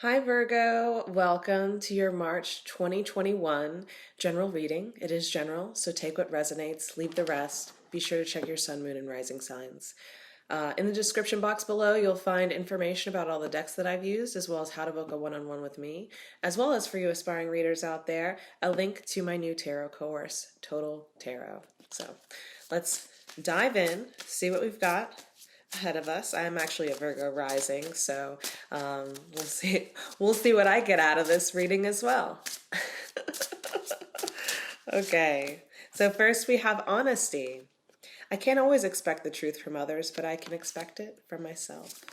Hi Virgo, welcome to your March 2021 general reading. It is general, so take what resonates, leave the rest. Be sure to check your sun, moon, and rising signs. In the description box below, you'll find information about all the decks that I've used, as well as how to book a one-on-one with me, as well as for you aspiring readers out there, a link to my new tarot course, Total Tarot. So let's dive in, see what we've got ahead of us. I'm actually a Virgo rising, so we'll see. We'll see what I get out of this reading as well. Okay, so first we have honesty. I can't always expect the truth from others, but I can expect it from myself.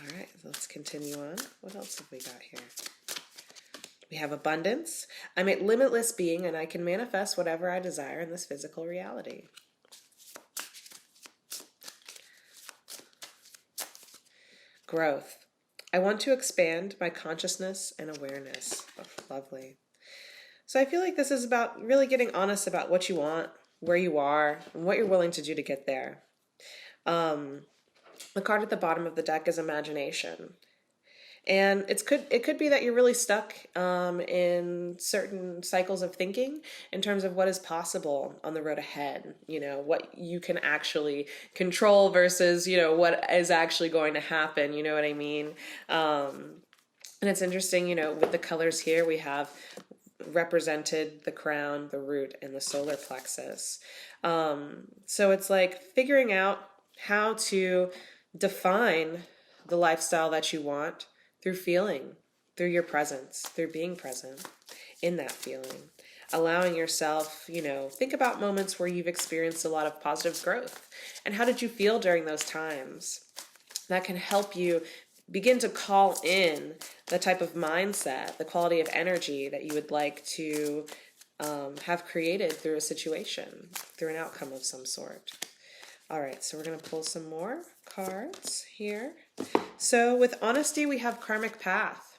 All right, let's continue on. What else have we got here? We have abundance. I'm a limitless being, and I can manifest whatever I desire in this physical reality. Growth. I want to expand my consciousness and awareness. Oh, lovely. So I feel like this is about really getting honest about what you want, where you are, and what you're willing to do to get there. The card at the bottom of the deck is imagination. And it could be that you're really stuck in certain cycles of thinking in terms of what is possible on the road ahead, what you can actually control versus, what is actually going to happen, you know what I mean? And it's interesting, with the colors here, we have represented the crown, the root, and the solar plexus. So it's like figuring out how to define the lifestyle that you want through feeling, through your presence, through being present in that feeling. Allowing yourself, think about moments where you've experienced a lot of positive growth. And how did you feel during those times? That can help you begin to call in the type of mindset, the quality of energy that you would like to have created through a situation, through an outcome of some sort. All right, so we're going to pull some more cards here. So with honesty, we have karmic path.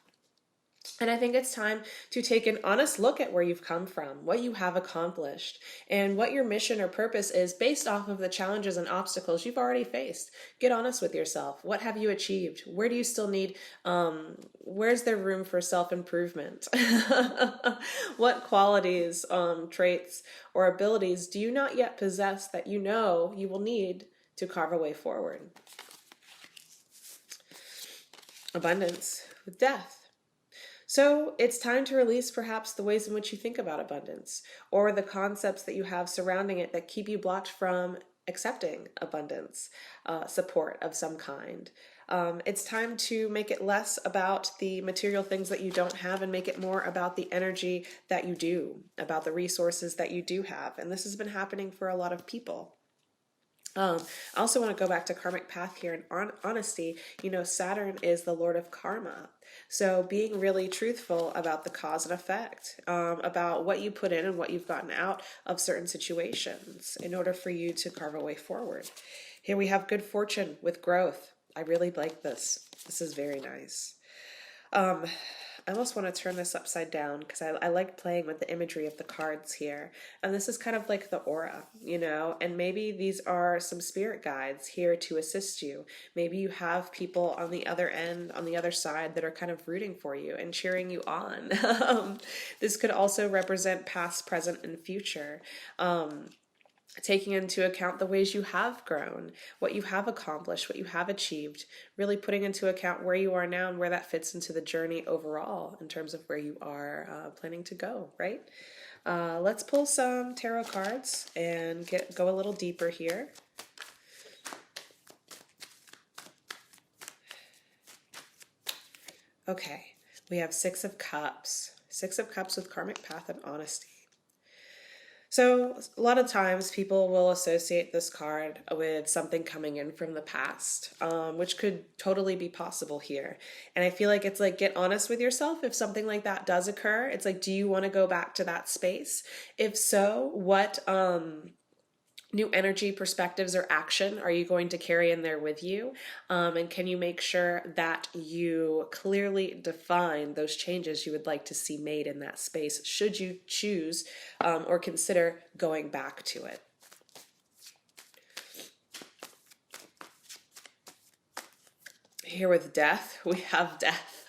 And I think it's time to take an honest look at where you've come from, what you have accomplished, and what your mission or purpose is based off of the challenges and obstacles you've already faced. Get honest with yourself. What have you achieved? Where do you still need, where's there room for self-improvement? What qualities, traits, or abilities do you not yet possess that you know you will need to carve a way forward? Abundance with death. So it's time to release perhaps the ways in which you think about abundance or the concepts that you have surrounding it that keep you blocked from accepting abundance, support of some kind. It's time to make it less about the material things that you don't have and make it more about the energy that you do, about the resources that you do have. And this has been happening for a lot of people. I also want to go back to karmic path here and honesty. Saturn is the lord of karma. So being really truthful about the cause and effect, about what you put in and what you've gotten out of certain situations in order for you to carve a way forward. Here we have good fortune with growth. I really like this. This is very nice. I almost want to turn this upside down because I like playing with the imagery of the cards here. And this is kind of like the aura, and maybe these are some spirit guides here to assist you. Maybe you have people on the other end, on the other side that are kind of rooting for you and cheering you on. This could also represent past, present, and future. Taking into account the ways you have grown, what you have accomplished, what you have achieved, really putting into account where you are now and where that fits into the journey overall in terms of where you are planning to go, right? Let's pull some tarot cards and go a little deeper here. Okay, we have Six of Cups. Six of Cups with karmic path and honesty. So a lot of times people will associate this card with something coming in from the past, which could totally be possible here. And I feel like it's like, get honest with yourself. If something like that does occur, it's like, do you want to go back to that space? If so, what new energy, perspectives, or action are you going to carry in there with you? And can you make sure that you clearly define those changes you would like to see made in that space, should you choose or consider going back to it? Here with death, we have death.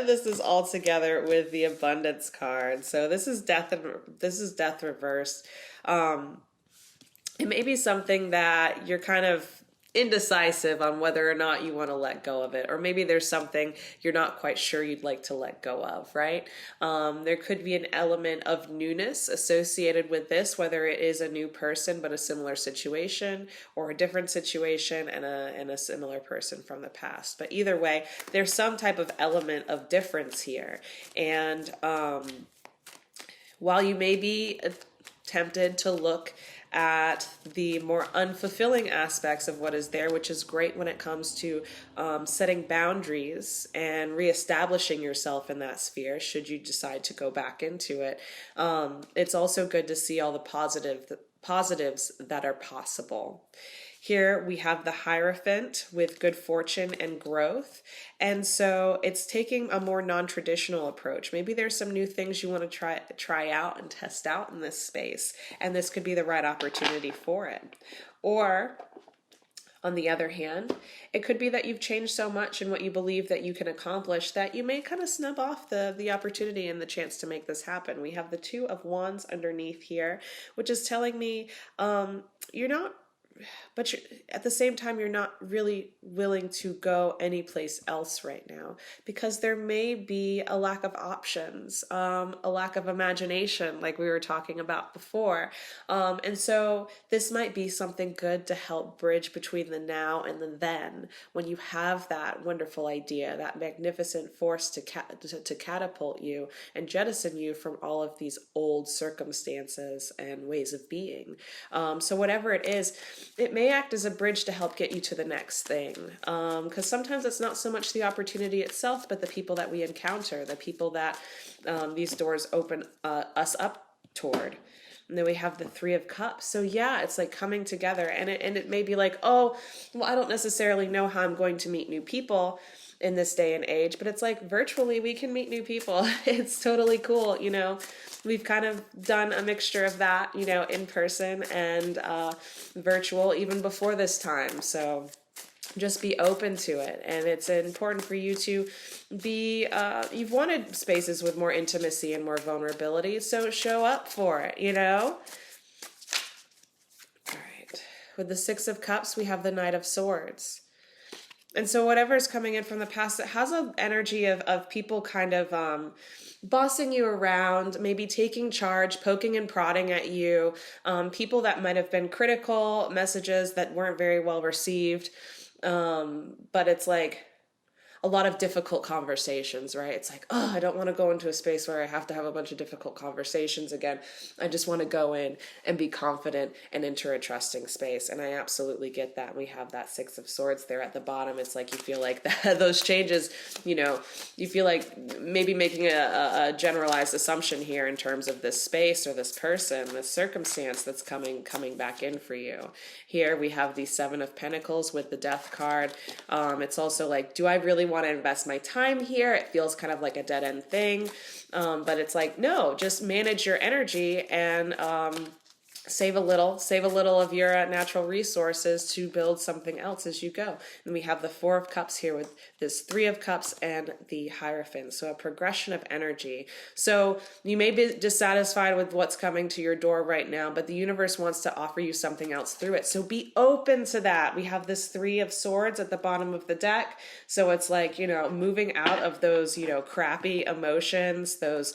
this is all together with the abundance card. So this is death, and this is death reversed. It may be something that you're kind of indecisive on whether or not you want to let go of it, or maybe there's something you're not quite sure you'd like to let go of, right? There could be an element of newness associated with this, whether it is a new person but a similar situation, or a different situation and a similar person from the past. But either way, there's some type of element of difference here. And while you may be tempted to look at the more unfulfilling aspects of what is there, which is great when it comes to setting boundaries and reestablishing yourself in that sphere, should you decide to go back into it. It's also good to see all the positives that are possible. Here we have the Hierophant with good fortune and growth. And so it's taking a more non-traditional approach. Maybe there's some new things you want to try out and test out in this space, and this could be the right opportunity for it. Or on the other hand, it could be that you've changed so much in what you believe that you can accomplish that you may kind of snub off the opportunity and the chance to make this happen. We have the Two of Wands underneath here, which is telling me you're not, but at the same time, you're not really willing to go anyplace else right now, because there may be a lack of options, a lack of imagination, like we were talking about before. And so this might be something good to help bridge between the now and the then, when you have that wonderful idea, that magnificent force to catapult you and jettison you from all of these old circumstances and ways of being. So whatever it is, it may act as a bridge to help get you to the next thing. Because sometimes it's not so much the opportunity itself, but the people that we encounter, the people that these doors open us up toward. And then we have the Three of Cups. So yeah, it's like coming together, and it may be like, oh, well, I don't necessarily know how I'm going to meet new people in this day and age, but it's like virtually we can meet new people. It's totally cool. We've kind of done a mixture of that, in person and virtual even before this time. So just be open to it. And it's important for you to be, you've wanted spaces with more intimacy and more vulnerability, so show up for it, All right. With the Six of Cups, we have the Knight of Swords. And so whatever's coming in from the past, it has an energy of people kind of bossing you around, maybe taking charge, poking and prodding at you, people that might have been critical, messages that weren't very well received. But it's like a lot of difficult conversations, right? It's like, oh, I don't want to go into a space where I have to have a bunch of difficult conversations again. I just want to go in and be confident and enter a trusting space. And I absolutely get that. We have that Six of Swords there at the bottom. It's like you feel like those changes, you feel like maybe making a generalized assumption here in terms of this space or this person, this circumstance that's coming back in for you. Here we have the Seven of Pentacles with the Death card. It's also like, do I really want to invest my time here? It feels kind of like a dead end thing. But it's like, no, just manage your energy and save a little of your natural resources to build something else as you go. And we have the Four of Cups here with this Three of Cups and the Hierophant. So a progression of energy. So you may be dissatisfied with what's coming to your door right now, but the universe wants to offer you something else through it. So be open to that. We have this Three of Swords at the bottom of the deck. So it's like, moving out of those, crappy emotions, those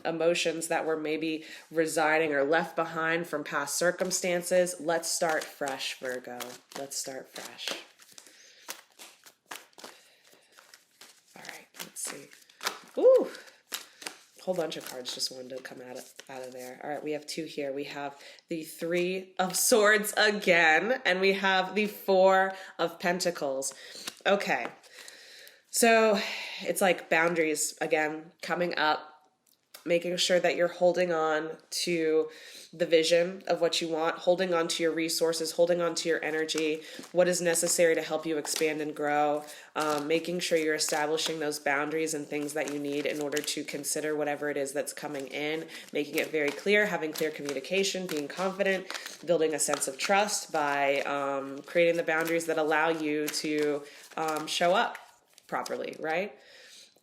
emotions that were maybe residing or left behind from past circumstances. Let's start fresh, Virgo. Let's start fresh. All right, let's see. Ooh, whole bunch of cards just wanted to come out of there. All right, we have two here. We have the Three of Swords again, and we have the Four of Pentacles. Okay, so it's like boundaries again coming up, making sure that you're holding on to the vision of what you want, holding on to your resources, holding on to your energy, what is necessary to help you expand and grow, making sure you're establishing those boundaries and things that you need in order to consider whatever it is that's coming in, making it very clear, having clear communication, being confident, building a sense of trust by creating the boundaries that allow you to show up properly, right?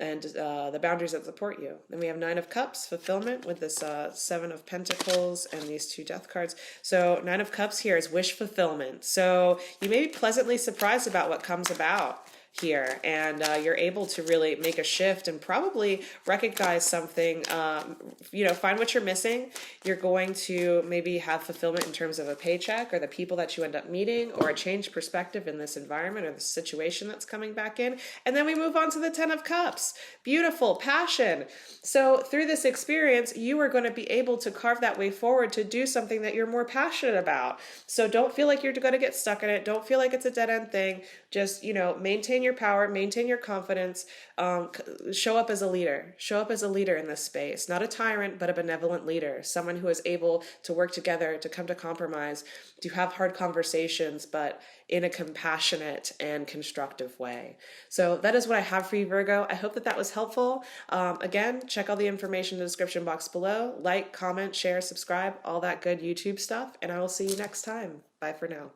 and the boundaries that support you. Then we have Nine of Cups, fulfillment, with this Seven of Pentacles and these two Death cards. So Nine of Cups here is wish fulfillment. So you may be pleasantly surprised about what comes about here, and you're able to really make a shift and probably recognize something, find what you're missing. You're going to maybe have fulfillment in terms of a paycheck or the people that you end up meeting, or a changed perspective in this environment or the situation that's coming back in. And then we move on to the Ten of Cups. Beautiful, passion. So through this experience, you are going to be able to carve that way forward to do something that you're more passionate about. So don't feel like you're going to get stuck in it. Don't feel like it's a dead end thing. Just, maintain your power, maintain your confidence, show up as a leader. Show up as a leader in this space. Not a tyrant, but a benevolent leader. Someone who is able to work together, to come to compromise, to have hard conversations, but in a compassionate and constructive way. So that is what I have for you, Virgo. I hope that that was helpful. Again, check all the information in the description box below. Like, comment, share, subscribe, all that good YouTube stuff. And I will see you next time. Bye for now.